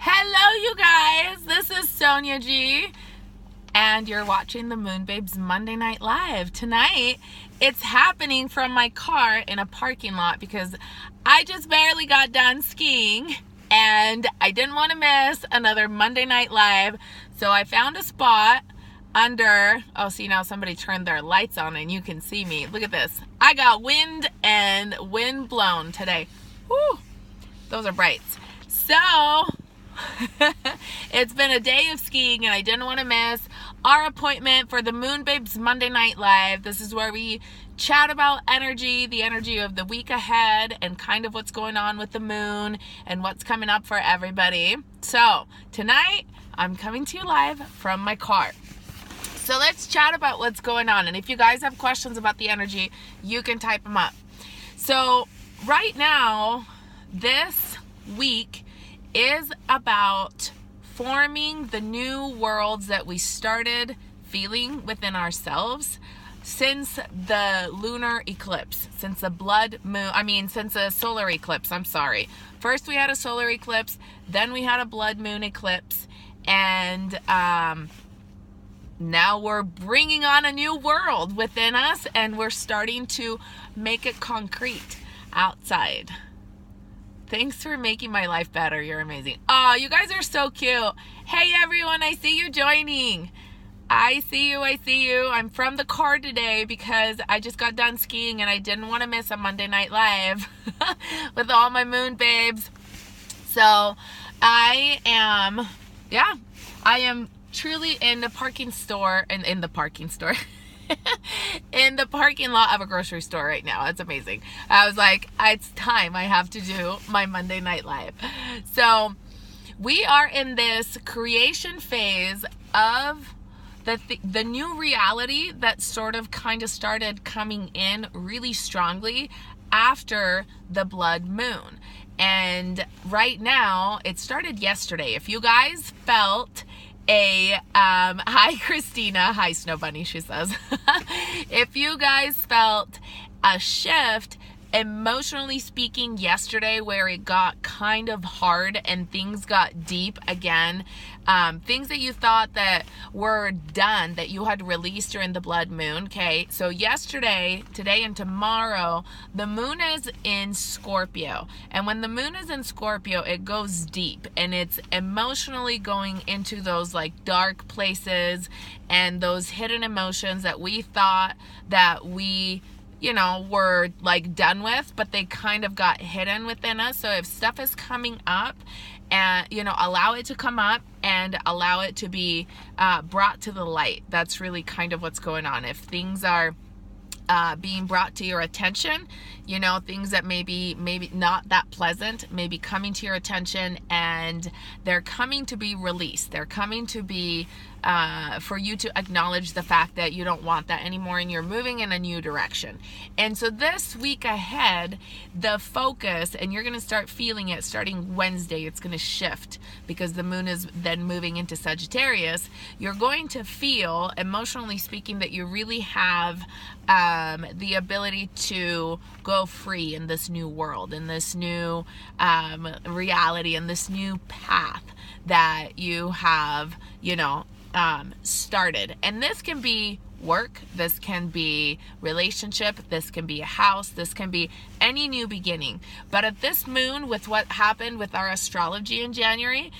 Hello, you guys. This is Sonia G, and you're watching the MoonBabes Monday Night Live. Tonight, it's happening from my car in a parking lot because I just barely got done skiing, and I didn't want to miss another Monday Night Live, so I found a spot under, oh, see, now somebody turned their lights on and you can see me. Look at this. I got wind and wind blown today. Woo, those are brights. So, it's been a day of skiing and I didn't want to miss our appointment for the MoonBabes Monday Night Live. This is where we chat about energy, the energy of the week ahead, and kind of what's going on with the moon and what's coming up for everybody. So, tonight, I'm coming to you live from my car. So let's chat about what's going on. And if you guys have questions about the energy, you can type them up. So right now, this week is about forming the new worlds that we started feeling within ourselves since the lunar eclipse, since the since the solar eclipse, First we had a solar eclipse, then we had a blood moon eclipse, and now we're bringing on a new world within us, and we're starting to make it concrete outside. Thanks for making my life better. You're amazing. Oh, you guys are so cute. Hey, everyone. I see you joining. I see you. I'm from the car today because I just got done skiing and I didn't want to miss a Monday Night Live with all my moon babes. So I am truly in the parking lot of a grocery store right now. It's amazing. I was like, it's time. I have to do my Monday Night Live. So we are in this creation phase of the new reality that sort of kind of started coming in really strongly after the blood moon. And right now, it started yesterday. If you guys felt hi Christina, hi Snow Bunny, she says. If you guys felt a shift emotionally speaking yesterday where it got kind of hard and things got deep again, things that you thought that were done, that you had released during the blood moon, okay? So yesterday, today, and tomorrow, the moon is in Scorpio. And when the moon is in Scorpio, it goes deep and it's emotionally going into those like dark places and those hidden emotions that we thought that we we're like done with, but they kind of got hidden within us. So if stuff is coming up, and allow it to come up and allow it to be brought to the light. That's really kind of what's going on. If things are being brought to your attention, things that maybe not that pleasant, maybe coming to your attention, and they're coming to be released. They're coming to be for you to acknowledge the fact that you don't want that anymore and you're moving in a new direction. And so this week ahead, the focus, and you're going to start feeling it starting Wednesday, it's going to shift because the moon is then moving into Sagittarius. You're going to feel, emotionally speaking, that you really have the ability to go free in this new world, in this new reality, in this new path that you have, started. And this can be work, this can be relationship, this can be a house, this can be any new beginning. But at this moon, with what happened with our astrology in January,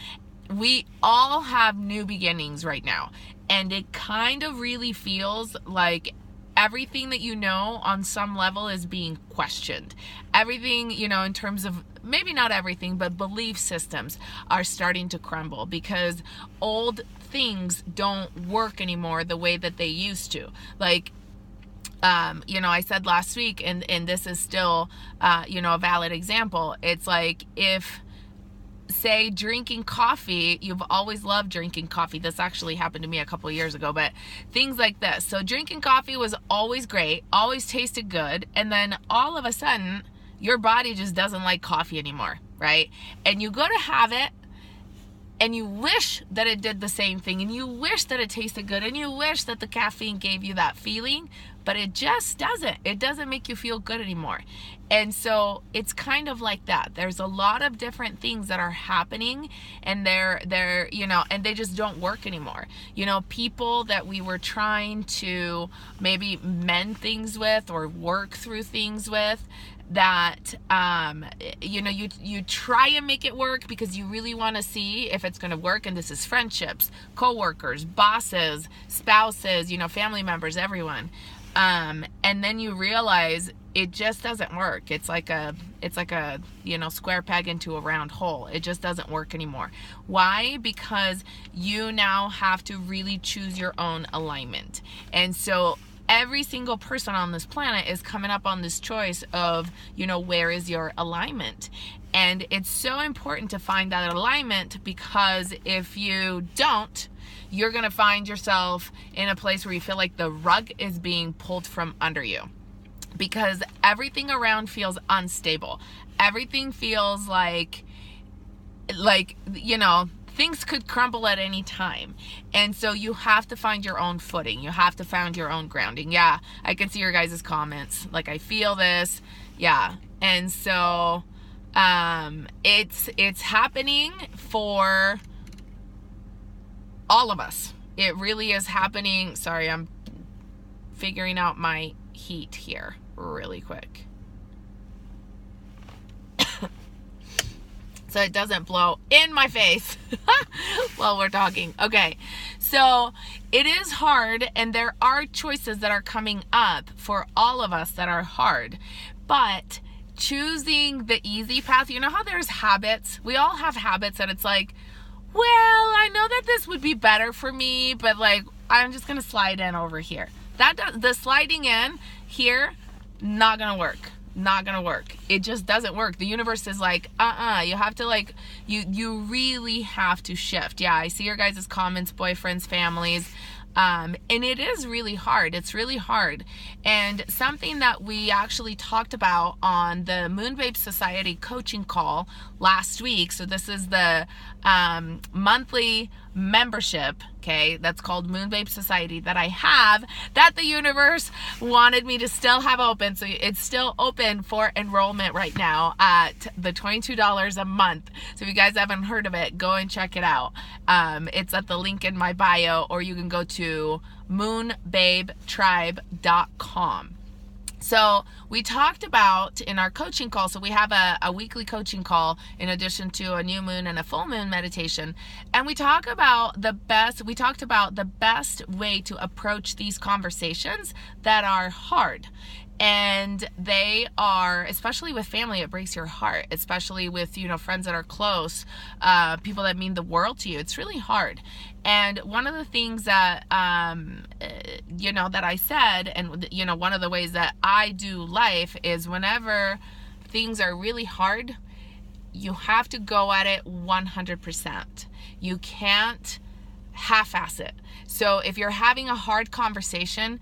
we all have new beginnings right now. And it kind of really feels like everything that on some level is being questioned. Everything, in terms of, maybe not everything, but belief systems are starting to crumble because old things don't work anymore the way that they used to. Like, I said last week, and this is still, a valid example. It's like if, say, drinking coffee, you've always loved drinking coffee. This actually happened to me a couple of years ago, but things like this. So drinking coffee was always great, always tasted good, and then all of a sudden, your body just doesn't like coffee anymore, right? And you go to have it, and you wish that it did the same thing, and you wish that it tasted good, and you wish that the caffeine gave you that feeling, but it just doesn't. It doesn't make you feel good anymore. And so it's kind of like that. There's a lot of different things that are happening, and they're you know, and they just don't work anymore. You know, people that we were trying to maybe mend things with or work through things with, that you know, you try and make it work because you really want to see if it's going to work. And this is friendships, co-workers, bosses, spouses, you know, family members, everyone. And then you realize it just doesn't work. It's like a you know, square peg into a round hole. It just doesn't work anymore. Why? Because you now have to really choose your own alignment. And so every single person on this planet is coming up on this choice of, you know, where is your alignment? And it's so important to find that alignment, because if you don't, you're going to find yourself in a place where you feel like the rug is being pulled from under you, because everything around feels unstable. Everything feels like, you know, things could crumble at any time. And so you have to find your own footing. You have to find your own grounding. Yeah, I can see your guys' comments. Like, I feel this. Yeah. And so it's happening for all of us. It really is happening. Sorry, I'm figuring out my heat here really quick. So it doesn't blow in my face while we're talking. Okay, so it is hard, and there are choices that are coming up for all of us that are hard. But choosing the easy path, you know how there's habits? We all have habits that it's like, well, I know that this would be better for me, but like, I'm just going to slide in over here. The sliding in here, not going to work. Not gonna work. It just doesn't work. The universe is like, you have to, like, you really have to shift. Yeah, I see your guys' comments, boyfriends, families, and it is really hard. It's really hard. And something that we actually talked about on the MoonBabes Society coaching call last week, so this is the monthly membership, okay, that's called MoonBabes Society, that I have, that the universe wanted me to still have open. So it's still open for enrollment right now at the $22 a month. So if you guys haven't heard of it, go and check it out. It's at the link in my bio, or you can go to moonbabetribe.com. So we talked about in our coaching call, so we have a weekly coaching call in addition to a new moon and a full moon meditation. And we talked about the best way to approach these conversations that are hard. And they are, especially with family, it breaks your heart, especially with, you know, friends that are close, people that mean the world to you. It's really hard. And one of the things that, you know, that I said, and, you know, one of the ways that I do life is whenever things are really hard, you have to go at it 100%. You can't half-ass it. So if you're having a hard conversation,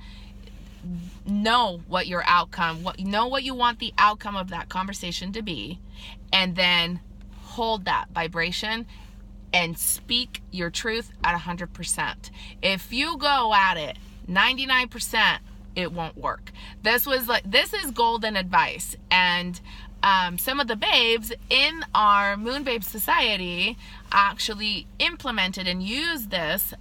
know what your outcome, know what you want the outcome of that conversation to be, and then hold that vibration and speak your truth at 100%. If you go at it 99%, it won't work. This is golden advice. And some of the babes in our MoonBabes Society actually implemented and used this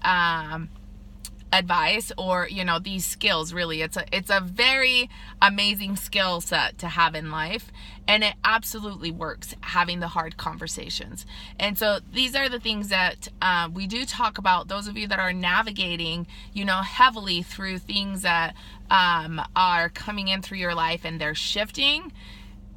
advice, or, you know, these skills. Really, it's a very amazing skill set to have in life, and it absolutely works, having the hard conversations. And so these are the things that we do talk about. Those of you that are navigating, you know, heavily through things that are coming in through your life and they're shifting,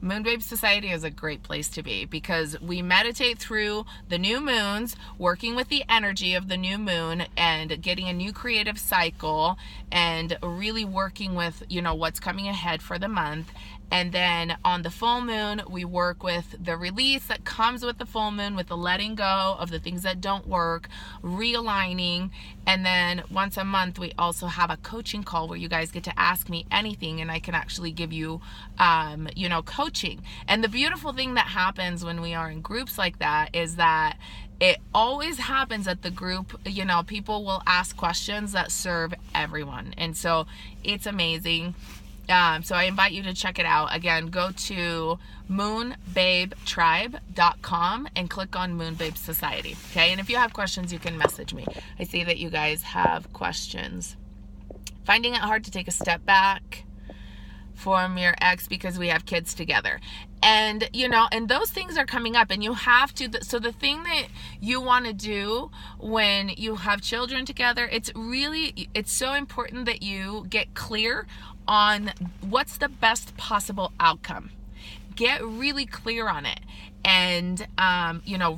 MoonBabes Society is a great place to be, because we meditate through the new moons, working with the energy of the new moon and getting a new creative cycle, and really working with, you know, what's coming ahead for the month. And then on the full moon, we work with the release that comes with the full moon, with the letting go of the things that don't work, realigning. And then once a month, we also have a coaching call where you guys get to ask me anything, and I can actually give you, coaching. And the beautiful thing that happens when we are in groups like that is that it always happens at the group, people will ask questions that serve everyone. And so it's amazing. So I invite you to check it out. Again, go to moonbabetribe.com and click on MoonBabe Society. Okay. And if you have questions, you can message me. I see that you guys have questions. Finding it hard to take a step back from your ex because we have kids together. And, and those things are coming up, and you have to, so the thing that you want to do when you have children together, it's so important that you get clear on what's the best possible outcome. Get really clear on it, and,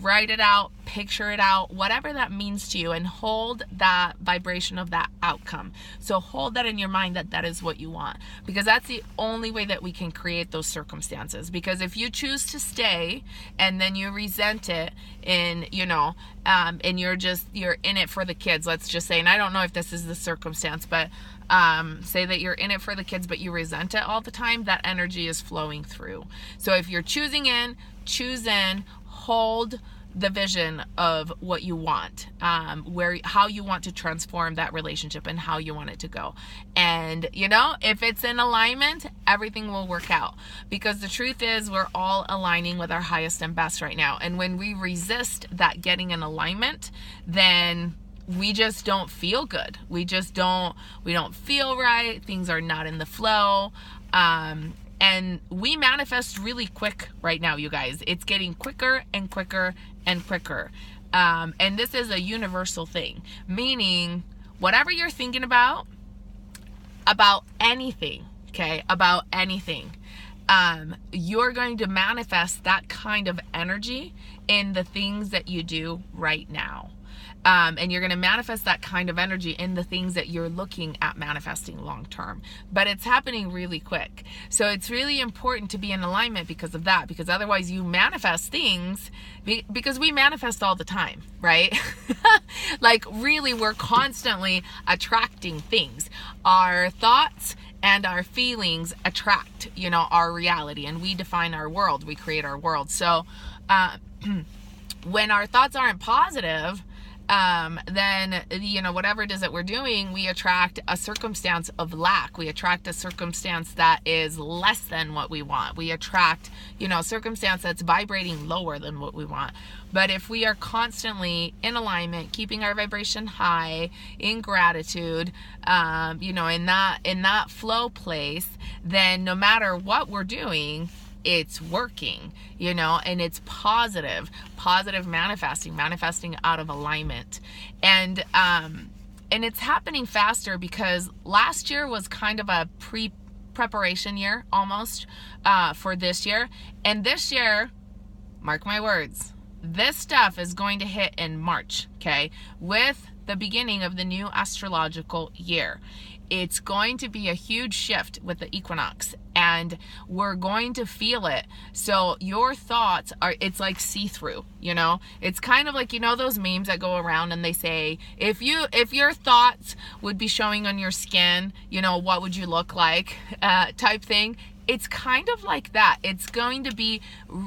write it out, picture it out, whatever that means to you, and hold that vibration of that outcome. So hold that in your mind, that is what you want, because that's the only way that we can create those circumstances. Because if you choose to stay and then you resent it, and, and you're in it for the kids, let's just say, and I don't know if this is the circumstance, but say that you're in it for the kids, but you resent it all the time, that energy is flowing through. So if you're choosing in, choose in, hold the vision of what you want, how you want to transform that relationship and how you want it to go. And, if it's in alignment, everything will work out, because the truth is we're all aligning with our highest and best right now. And when we resist that getting in alignment, then we just don't feel good. We don't feel right. Things are not in the flow. And we manifest really quick right now, you guys. It's getting quicker and quicker and quicker. And this is a universal thing, meaning whatever you're thinking about anything, okay, about anything, you're going to manifest that kind of energy in the things that you do right now. And you're going to manifest that kind of energy in the things that you're looking at manifesting long term. But it's happening really quick. So it's really important to be in alignment because of that, because otherwise you manifest things, because we manifest all the time, right? Like really, we're constantly attracting things. Our thoughts and our feelings attract, our reality, and we define our world. We create our world. So when our thoughts aren't positive, then, whatever it is that we're doing, we attract a circumstance of lack. We attract a circumstance that is less than what we want. We attract, a circumstance that's vibrating lower than what we want. But if we are constantly in alignment, keeping our vibration high, in gratitude, in that flow place, then no matter what we're doing, it's working, and it's positive manifesting out of alignment. And it's happening faster because last year was kind of a preparation year almost, for this year. And this year, mark my words, this stuff is going to hit in March, okay, with the beginning of the new astrological year. It's going to be a huge shift with the equinox, and we're going to feel it. So your thoughts it's like see-through, it's kind of like, those memes that go around and they say, if your thoughts would be showing on your skin, what would you look like, type thing. It's kind of like that. It's going to be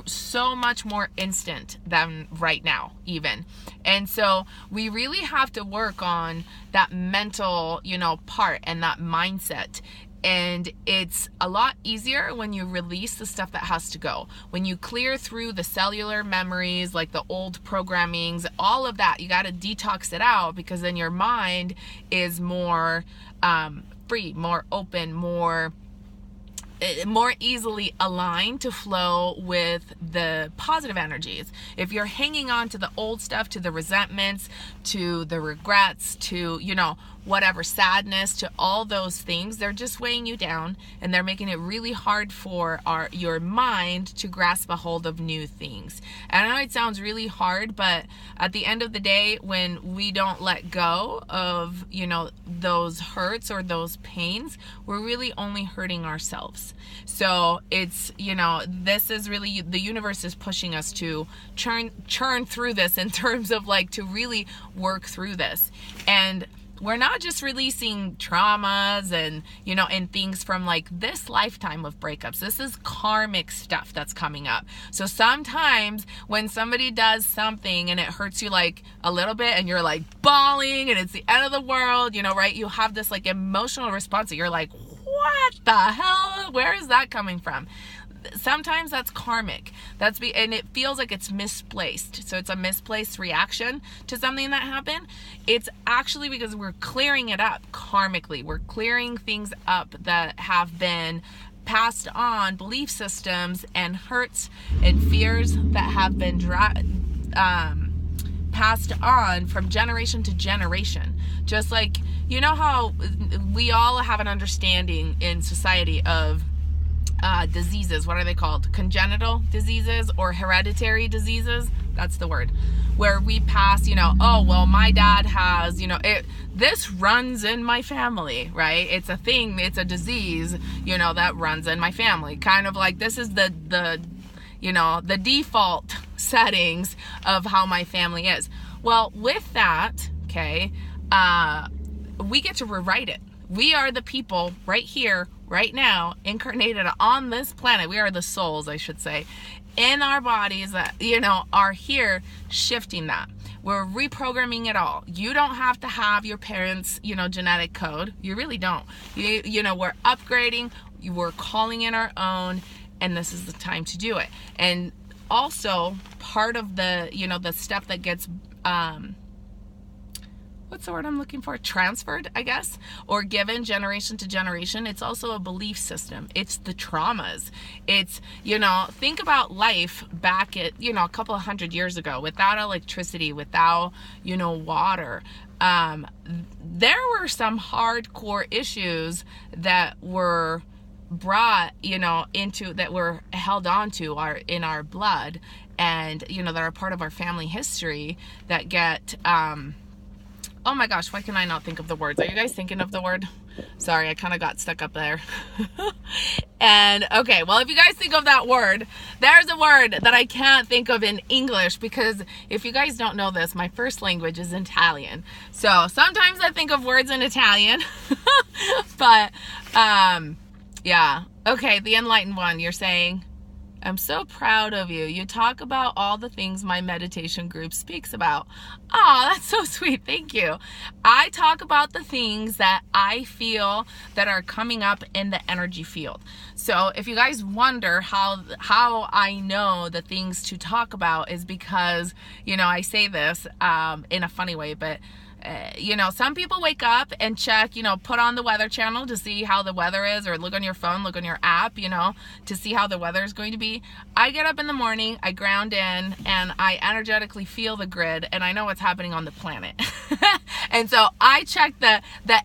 so much more instant than right now, even. And so we really have to work on that mental, part and that mindset. And it's a lot easier when you release the stuff that has to go. When you clear through the cellular memories, like the old programmings, all of that, you got to detox it out, because then your mind is more free, more open, more easily aligned to flow with the positive energies. If you're hanging on to the old stuff, to the resentments, to the regrets, to, whatever, sadness, to all those things. They're just weighing you down, and they're making it really hard for your mind to grasp a hold of new things. And I know it sounds really hard, but at the end of the day, when we don't let go of, those hurts or those pains, we're really only hurting ourselves. So it's, this is really, the universe is pushing us to churn through this in terms of like to really work through this. And we're not just releasing traumas and, and things from like this lifetime of breakups. This is karmic stuff that's coming up. So sometimes when somebody does something and it hurts you like a little bit and you're like bawling and it's the end of the world, right? You have this like emotional response that you're like, what the hell? Where is that coming from? Sometimes that's karmic. And it feels like it's misplaced. So it's a misplaced reaction to something that happened. It's actually because we're clearing it up karmically. We're clearing things up that have been passed on, belief systems and hurts and fears that have been passed on from generation to generation. Just like, how we all have an understanding in society of diseases. What are they called? Congenital diseases or hereditary diseases? That's the word. Where we pass, oh, well, my dad has, this runs in my family, right? It's a thing, it's a disease, that runs in my family. Kind of like this is the default settings of how my family is. Well, with that, okay, we get to rewrite it. We are the people right here, right now, incarnated on this planet. We are the souls, I should say, in our bodies that, are here shifting that. We're reprogramming it all. You don't have to have your parents', genetic code. You really don't. We're upgrading. We're calling in our own, and this is the time to do it. And also, part of the, the step that gets, what's the word I'm looking for? Transferred, I guess, or given generation to generation. It's also a belief system. It's the traumas. It's, think about life back at, a couple of hundred years ago without electricity, without, water. There were some hardcore issues that were brought, into, that were held on to in our blood and, that are part of our family history that get, oh my gosh, why can I not think of the words? Are you guys thinking of the word? Sorry, I kind of got stuck up there. And okay, well, if you guys think of that word, there's a word that I can't think of in English, because if you guys don't know this, my first language is Italian. So sometimes I think of words in Italian, but yeah. Okay, the enlightened one, you're saying, I'm so proud of you. You talk about all the things my meditation group speaks about. Oh, that's so sweet. Thank you. I talk about the things that I feel that are coming up in the energy field. So if you guys wonder how I know the things to talk about, is because, I say this in a funny way, but some people wake up and check, put on the weather channel to see how the weather is, or look on your phone, look on your app, to see how the weather is going to be. I get up in the morning, I ground in, and I energetically feel the grid, and I know what's happening on the planet. And so I check the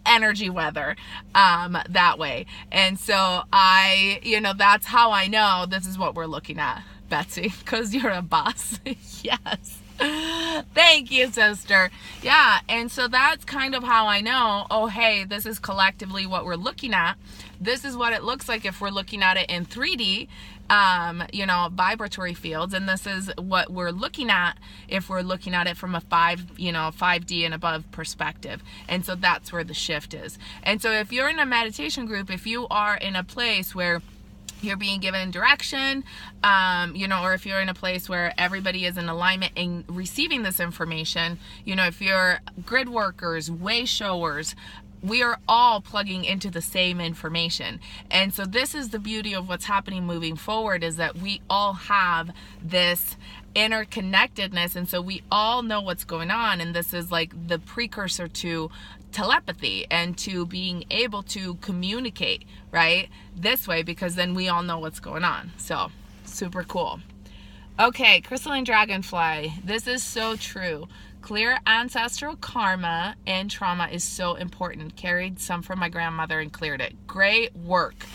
energy weather that way. And so that's how I know this is what we're looking at, Betsy, because you're a boss. Yes. Thank you, sister. Yeah, and so that's kind of how I know, oh, hey, this is collectively what we're looking at. This is what it looks like if we're looking at it in 3D, vibratory fields, and this is what we're looking at if we're looking at it from a 5D and above perspective. And so that's where the shift is. And so if you're in a meditation group, if you are in a place where you're being given direction, or if you're in a place where everybody is in alignment and receiving this information, if you're grid workers, way showers, we are all plugging into the same information. And so this is the beauty of what's happening moving forward, is that we all have this interconnectedness, and so we all know what's going on, and this is like the precursor to telepathy and to being able to communicate right this way, because then we all know what's going on. So super cool. Okay, Crystalline Dragonfly. This is so true. Clear ancestral karma and trauma is so important. Carried some from my grandmother and cleared it. Great work.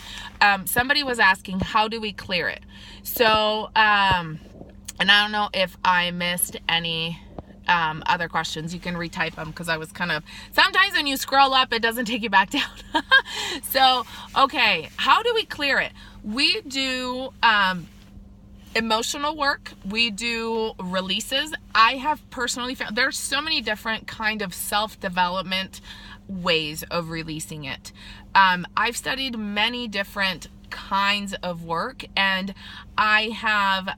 Somebody was asking, how do we clear it? So, and I don't know if I missed any other questions. You can retype them because I was kind of, sometimes when you scroll up, it doesn't take you back down. So, okay, how do we clear it? We do emotional work. We do releases. I have personally found there's so many different kind of self-development ways of releasing it. I've studied many different kinds of work, and I have,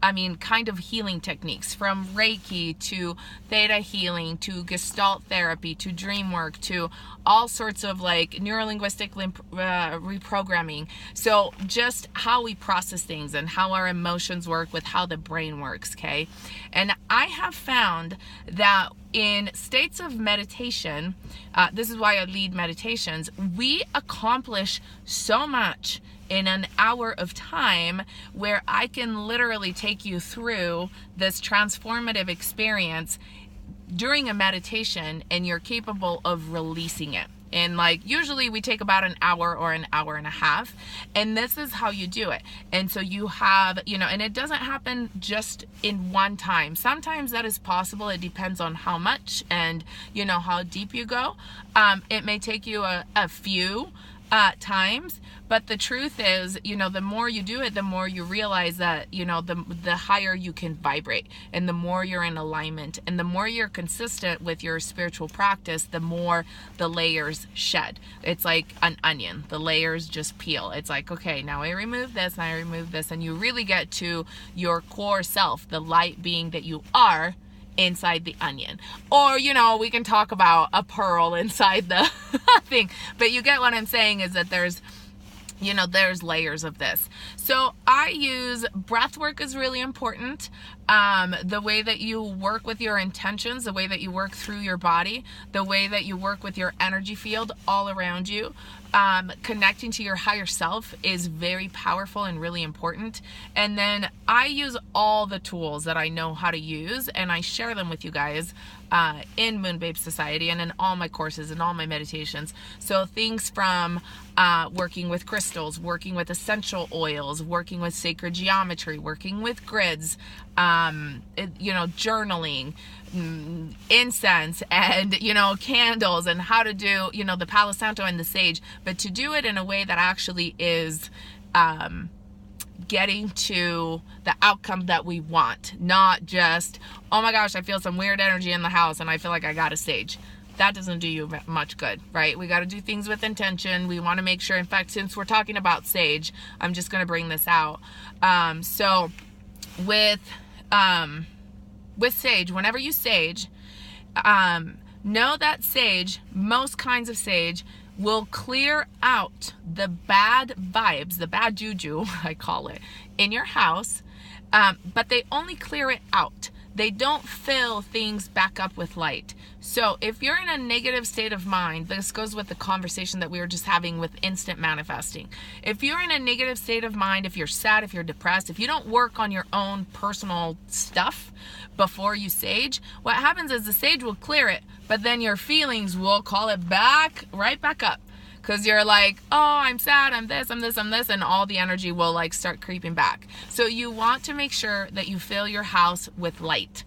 kind of healing techniques, from Reiki to theta healing to Gestalt therapy to dream work to all sorts of like neuro-linguistic reprogramming. So just how we process things and how our emotions work with how the brain works, okay? And I have found that in states of meditation, this is why I lead meditations, we accomplish so much in an hour of time where I can literally take you through this transformative experience during a meditation, and you're capable of releasing it. And like usually we take about an hour or an hour and a half, and this is how you do it. And so you have, and it doesn't happen just in one time. Sometimes that is possible. It depends on how much and how deep you go. It may take you a few times, but the truth is, the more you do it, the more you realize that, the higher you can vibrate, and the more you're in alignment, and the more you're consistent with your spiritual practice, the more the layers shed. It's like an onion. The layers just peel. It's like, okay, now I remove this, and I remove this, and you really get to your core self, the light being that you are inside the onion. Or, we can talk about a pearl inside the thing, but you get what I'm saying, is that there's layers of this. So I use breath work is really important. The way that you work with your intentions, the way that you work through your body, the way that you work with your energy field all around you. Connecting to your higher self is very powerful and really important. And then I use all the tools that I know how to use, and I share them with you guys in MoonBabes Society and in all my courses and all my meditations. So things from working with crystals, working with essential oils, working with sacred geometry, working with grids, journaling, incense, and candles, and how to do the Palo Santo and the sage, but to do it in a way that actually is getting to the outcome that we want, not just, oh my gosh, I feel some weird energy in the house and I feel like I got a sage. That doesn't do you much good, right? We got to do things with intention. We want to make sure, in fact, since we're talking about sage, I'm just going to bring this out. So with sage, whenever you sage, know that sage, most kinds of sage, will clear out the bad vibes, the bad juju, I call it, in your house, but they only clear it out. They don't fill things back up with light. So if you're in a negative state of mind, this goes with the conversation that we were just having with instant manifesting. If you're in a negative state of mind, if you're sad, if you're depressed, if you don't work on your own personal stuff before you sage, what happens is the sage will clear it, but then your feelings will call it right back up. Because you're like, oh, I'm sad, I'm this, and all the energy will like start creeping back. So you want to make sure that you fill your house with light.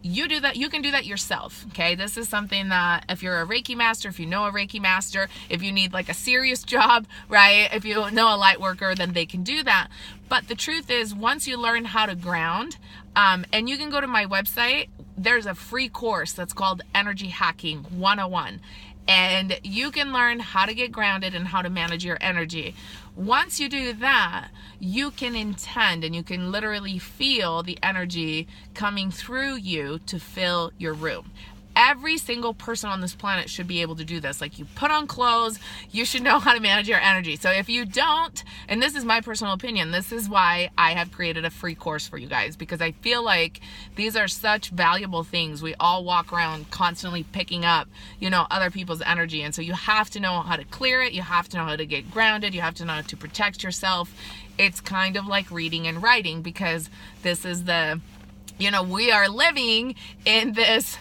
You do that, you can do that yourself, okay? This is something that if you're a Reiki master, if you know a Reiki master, if you need like a serious job, right? If you know a light worker, then they can do that. But the truth is, once you learn how to ground, and you can go to my website, there's a free course that's called Energy Hacking 101. And you can learn how to get grounded and how to manage your energy. Once you do that, you can intend and you can literally feel the energy coming through you to fill your room. Every single person on this planet should be able to do this. Like, you put on clothes, you should know how to manage your energy. So if you don't, and this is my personal opinion, this is why I have created a free course for you guys, because I feel like these are such valuable things. We all walk around constantly picking up, other people's energy. And so you have to know how to clear it. You have to know how to get grounded. You have to know how to protect yourself it's kind of like reading and writing, because this is we are living in this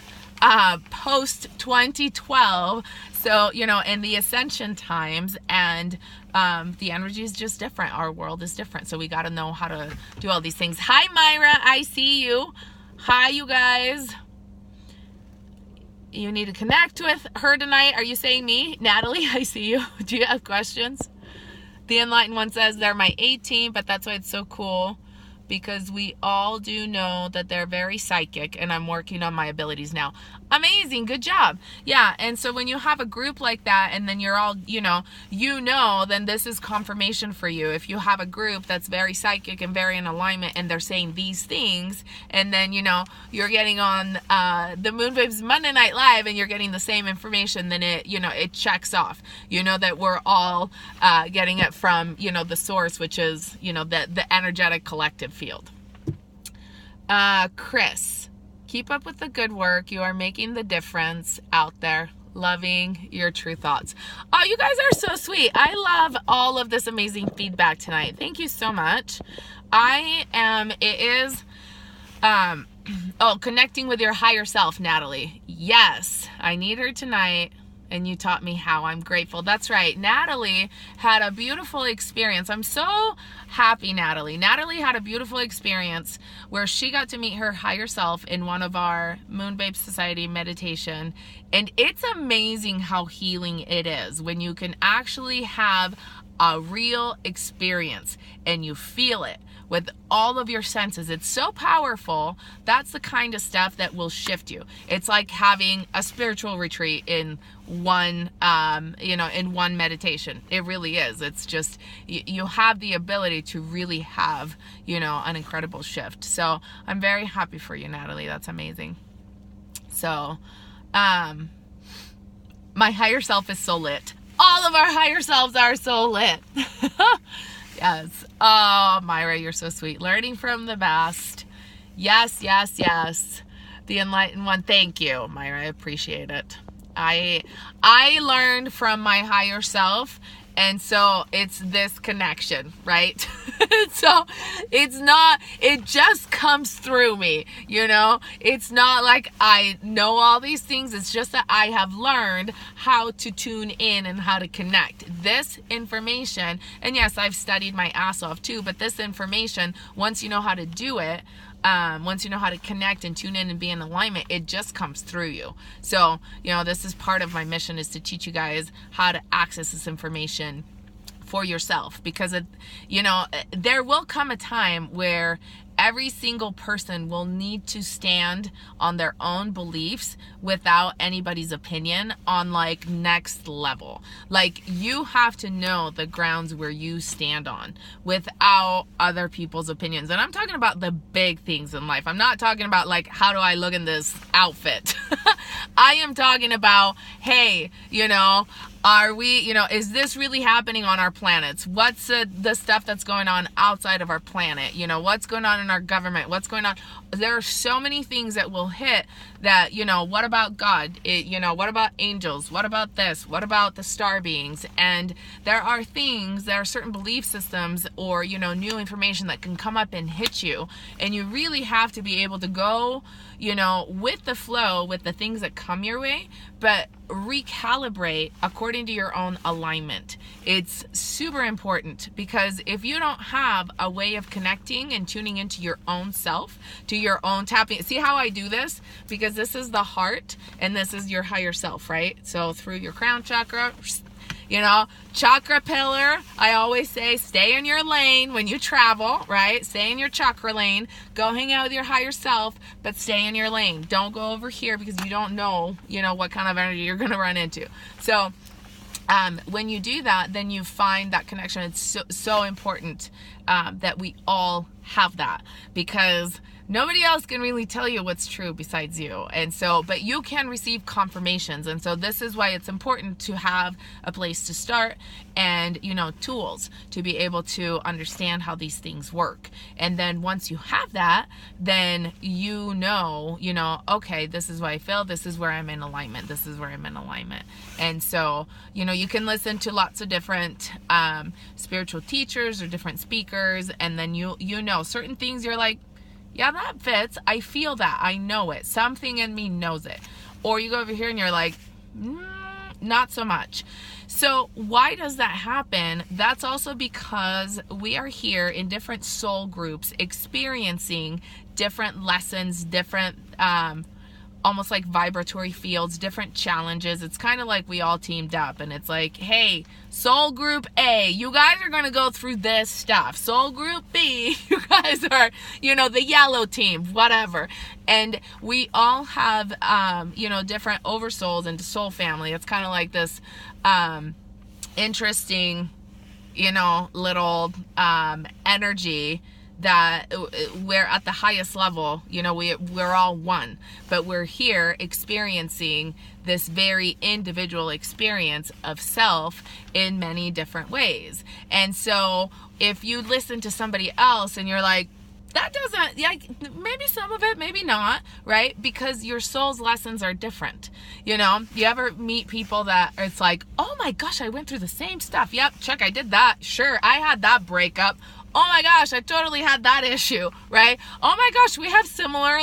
post 2012, so in the ascension times, and the energy is just different. Our world is different, so we got to know how to do all these things. Hi Myra, I see you. Hi you guys. You need to connect with her tonight. Are you saying me? Natalie, I see you. Do you have questions? The Enlightened One says they're my 18, but that's why it's so cool, because we all do know that they're very psychic, and I'm working on my abilities now. Amazing. Good job. Yeah. And so when you have a group like that, and then you're all, then this is confirmation for you. If you have a group that's very psychic and very in alignment, and they're saying these things, and then, you're getting on the MoonBabes Monday Night Live, and you're getting the same information, then it checks off, that we're all getting it from, the source, which is, the energetic collective field. Chris, keep up with the good work. You are making the difference out there. Loving your true thoughts. Oh, you guys are so sweet. I love all of this amazing feedback tonight. Thank you so much. Connecting with your higher self, Natalie. Yes, I need her tonight. And you taught me how. I'm grateful. That's right. Natalie had a beautiful experience. I'm so happy, Natalie. Natalie had a beautiful experience where she got to meet her higher self in one of our MoonBabes Society meditation. And it's amazing how healing it is when you can actually have a real experience and you feel it with all of your senses. It's so powerful. That's the kind of stuff that will shift you. It's like having a spiritual retreat in one meditation. It really is. It's just, you have the ability to really have, an incredible shift. So I'm very happy for you, Natalie. That's amazing. So, my higher self is so lit. All of our higher selves are so lit. Yes. Oh, Myra, you're so sweet. Learning from the best. Yes, yes, yes. The Enlightened One. Thank you, Myra. I appreciate it. I learned from my higher self, and so it's this connection, right? So it just comes through me, It's not like I know all these things. It's just that I have learned how to tune in and how to connect. This information, and yes, I've studied my ass off too, but this information, once you know how to do it, once you know how to connect and tune in and be in alignment, it just comes through you. So, this is part of my mission, is to teach you guys how to access this information for yourself, because there will come a time where every single person will need to stand on their own beliefs without anybody's opinion on next level. You have to know the grounds where you stand on without other people's opinions. And I'm talking about the big things in life. I'm not talking about how do I look in this outfit? I am talking about, hey, are we, is this really happening on our planets? What's the stuff that's going on outside of our planet? What's going on in our government? What's going on? There are so many things that will hit that, what about God? What about angels? What about this? What about the star beings? And there are certain belief systems or, new information that can come up and hit you. And you really have to be able to go, with the flow, with the things that come your way, but recalibrate according to your own alignment. It's super important, because if you don't have a way of connecting and tuning into your own self, to your own tapping, see how I do this? Because this is the heart and this is your higher self, right? So through your crown chakra, chakra pillar, I always say, stay in your lane when you travel, right? Stay in your chakra lane. Go hang out with your higher self, but stay in your lane. Don't go over here, because you don't know, what kind of energy you're going to run into. So when you do that, then you find that connection. It's so important that we all have that, because nobody else can really tell you what's true besides you. And so, but you can receive confirmations. And so this is why it's important to have a place to start and, tools to be able to understand how these things work. And then once you have that, then okay, this is why I feel, this is where I'm in alignment, this is where I'm in alignment. And so, you can listen to lots of different spiritual teachers or different speakers, and then certain things you're like, yeah, that fits. I feel that. I know it. Something in me knows it. Or you go over here and you're like, not so much. So why does that happen? That's also because we are here in different soul groups experiencing different lessons, different almost like vibratory fields, different challenges. It's kind of like we all teamed up and it's like, hey, soul group A, you guys are going to go through this stuff. Soul group B, you guys are, the yellow team, whatever. And we all have, different oversouls into soul family. It's kind of like this interesting, little energy that we're at the highest level, we're all one, but we're here experiencing this very individual experience of self in many different ways. And so if you listen to somebody else and you're like, that doesn't, maybe some of it, maybe not, right? Because your soul's lessons are different. You ever meet people that it's like, oh my gosh, I went through the same stuff. Yep, check, I did that. Sure, I had that breakup. Oh my gosh, I totally had that issue, right? Oh my gosh, we have similar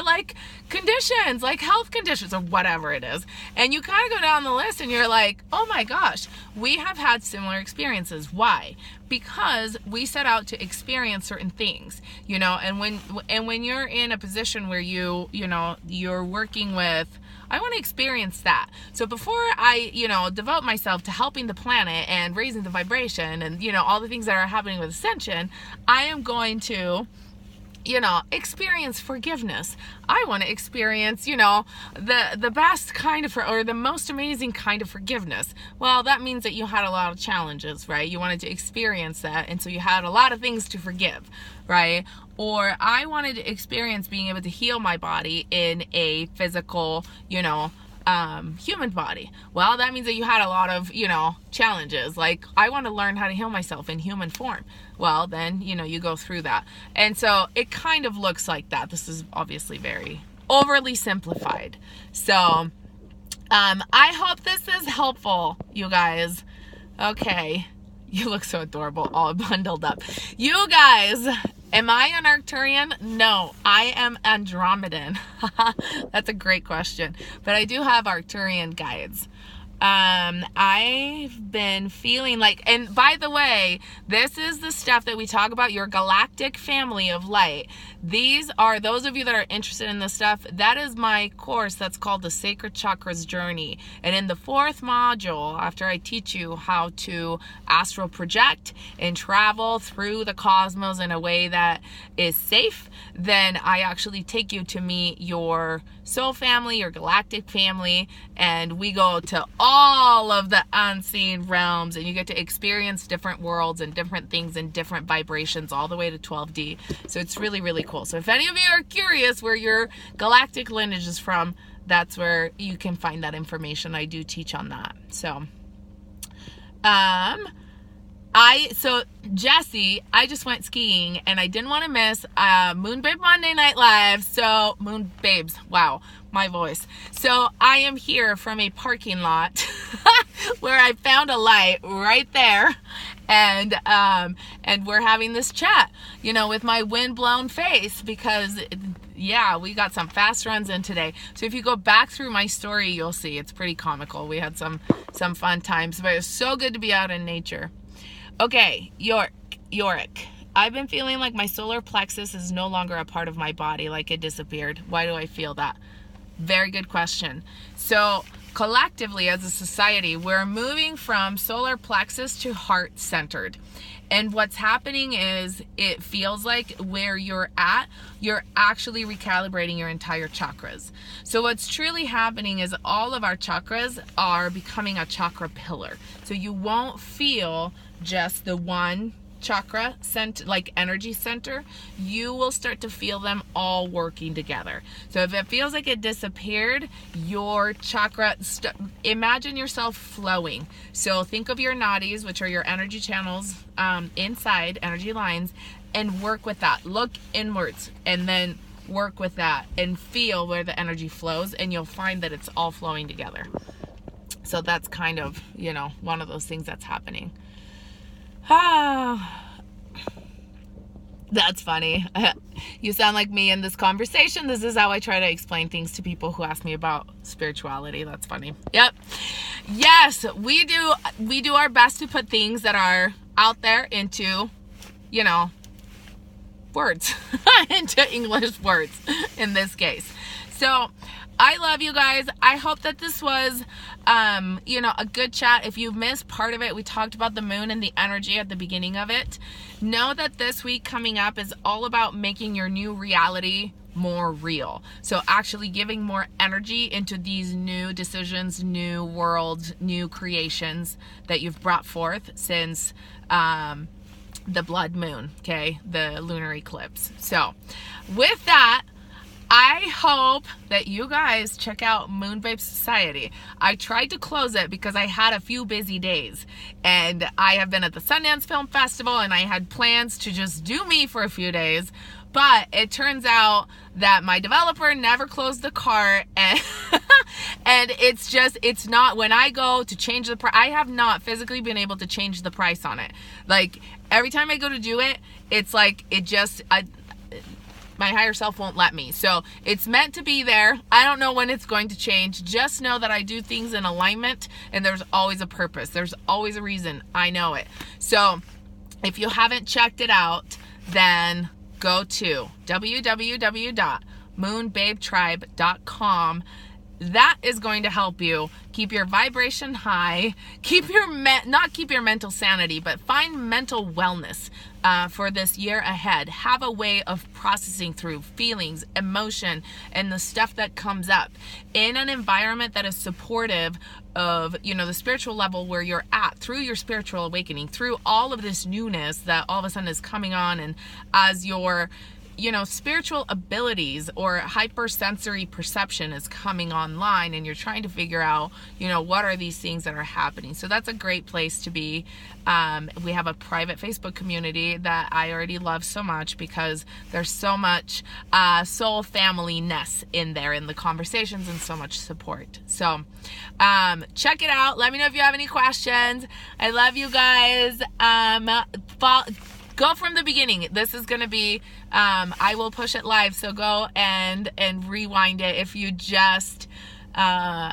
conditions, health conditions or whatever it is. And you kind of go down the list and you're like, oh my gosh, we have had similar experiences. Why? Because we set out to experience certain things, and when you're in a position where you're working with, I want to experience that. So before I, devote myself to helping the planet and raising the vibration and, all the things that are happening with Ascension, I am going to, experience forgiveness. I want to experience, the best kind of, or the most amazing kind of forgiveness. Well, that means that you had a lot of challenges, right? You wanted to experience that. And so you had a lot of things to forgive, right? Or I wanted to experience being able to heal my body in a physical, human body. Well, that means that you had a lot of, challenges. Like, I want to learn how to heal myself in human form. Well, then, you go through that. And so it kind of looks like that. This is obviously very overly simplified. So, I hope this is helpful, you guys. Okay. You look so adorable, all bundled up. You guys, am I an Arcturian? No, I am Andromedan. That's a great question. But I do have Arcturian guides. I've been feeling like, and by the way, this is the stuff that we talk about, your galactic family of light. These are, those of you that are interested in this stuff, that is my course that's called the Sacred Chakras Journey. And in the 4th module, after I teach you how to astral project and travel through the cosmos in a way that is safe, then I actually take you to meet your soul family, your galactic family, and we go to all of the unseen realms, and you get to experience different worlds and different things and different vibrations all the way to 12D. So it's really, really cool. So if any of you are curious where your galactic lineage is from, that's where you can find that information. I do teach on that. So, Jesse, I just went skiing and I didn't want to miss MoonBabes Monday Night Live. So, MoonBabes, wow, my voice. So, I am here from a parking lot where I found a light right there. And we're having this chat, with my wind-blown face because, yeah, we got some fast runs in today. So if you go back through my story, you'll see it's pretty comical. We had some fun times, but it was so good to be out in nature. Okay, Yorick. I've been feeling like my solar plexus is no longer a part of my body, like it disappeared. Why do I feel that? Very good question. So collectively as a society, we're moving from solar plexus to heart centered. And what's happening is it feels like where you're at, you're actually recalibrating your entire chakras. So what's truly happening is all of our chakras are becoming a chakra pillar. So you won't feel just the one chakra energy center, you will start to feel them all working together. So if it feels like it disappeared, your chakra, imagine yourself flowing. So think of your nadis, which are your energy channels inside, energy lines, and work with that. Look inwards and then work with that and feel where the energy flows, and you'll find that it's all flowing together. So that's kind of, one of those things that's happening. That's funny. You sound like me in this conversation. This is how I try to explain things to people who ask me about spirituality. That's funny. Yep. Yes, we do our best to put things that are out there into, words, into English words in this case. So I love you guys. I hope that this was, a good chat. If you missed part of it, we talked about the moon and the energy at the beginning of it. Know that this week coming up is all about making your new reality more real. So actually giving more energy into these new decisions, new worlds, new creations that you've brought forth since, the blood moon, okay, the lunar eclipse. So with that, I hope that you guys check out MoonBabes Society. I tried to close it because I had a few busy days, and I have been at the Sundance Film Festival, and I had plans to just do me for a few days, but it turns out that my developer never closed the cart, and and it's not, when I go to change the price, I have not physically been able to change the price on it. Like, every time I go to do it, it's like, my higher self won't let me. So it's meant to be there. I don't know when it's going to change. Just know that I do things in alignment, and there's always a purpose. There's always a reason. I know it. So if you haven't checked it out, then go to www.moonbabetribe.com. That is going to help you keep your vibration high, not keep your mental sanity, but find mental wellness for this year ahead. Have a way of processing through feelings, emotion, and the stuff that comes up in an environment that is supportive of, the spiritual level where you're at, through your spiritual awakening, through all of this newness that all of a sudden is coming on, and as your spiritual abilities or hypersensory perception is coming online, and you're trying to figure out, what are these things that are happening. So that's a great place to be. We have a private Facebook community that I already love so much because there's so much soul family-ness in there in the conversations, and so much support. So check it out. Let me know if you have any questions. I love you guys. Go from the beginning. This is going to be, I will push it live. So go and rewind it if you just,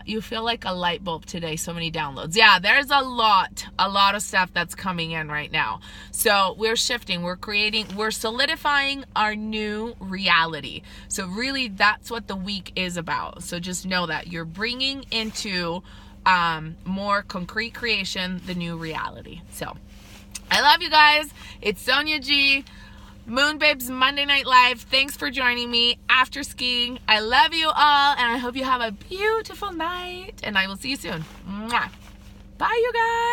you feel like a light bulb today. So many downloads. Yeah, there's a lot of stuff that's coming in right now. So we're shifting, we're solidifying our new reality. So really that's what the week is about. So just know that you're bringing into, more concrete creation, the new reality. So I love you guys. It's Sonia G, MoonBabes Monday Night Live. Thanks for joining me after skiing. I love you all, and I hope you have a beautiful night, and I will see you soon. Mwah. Bye, you guys.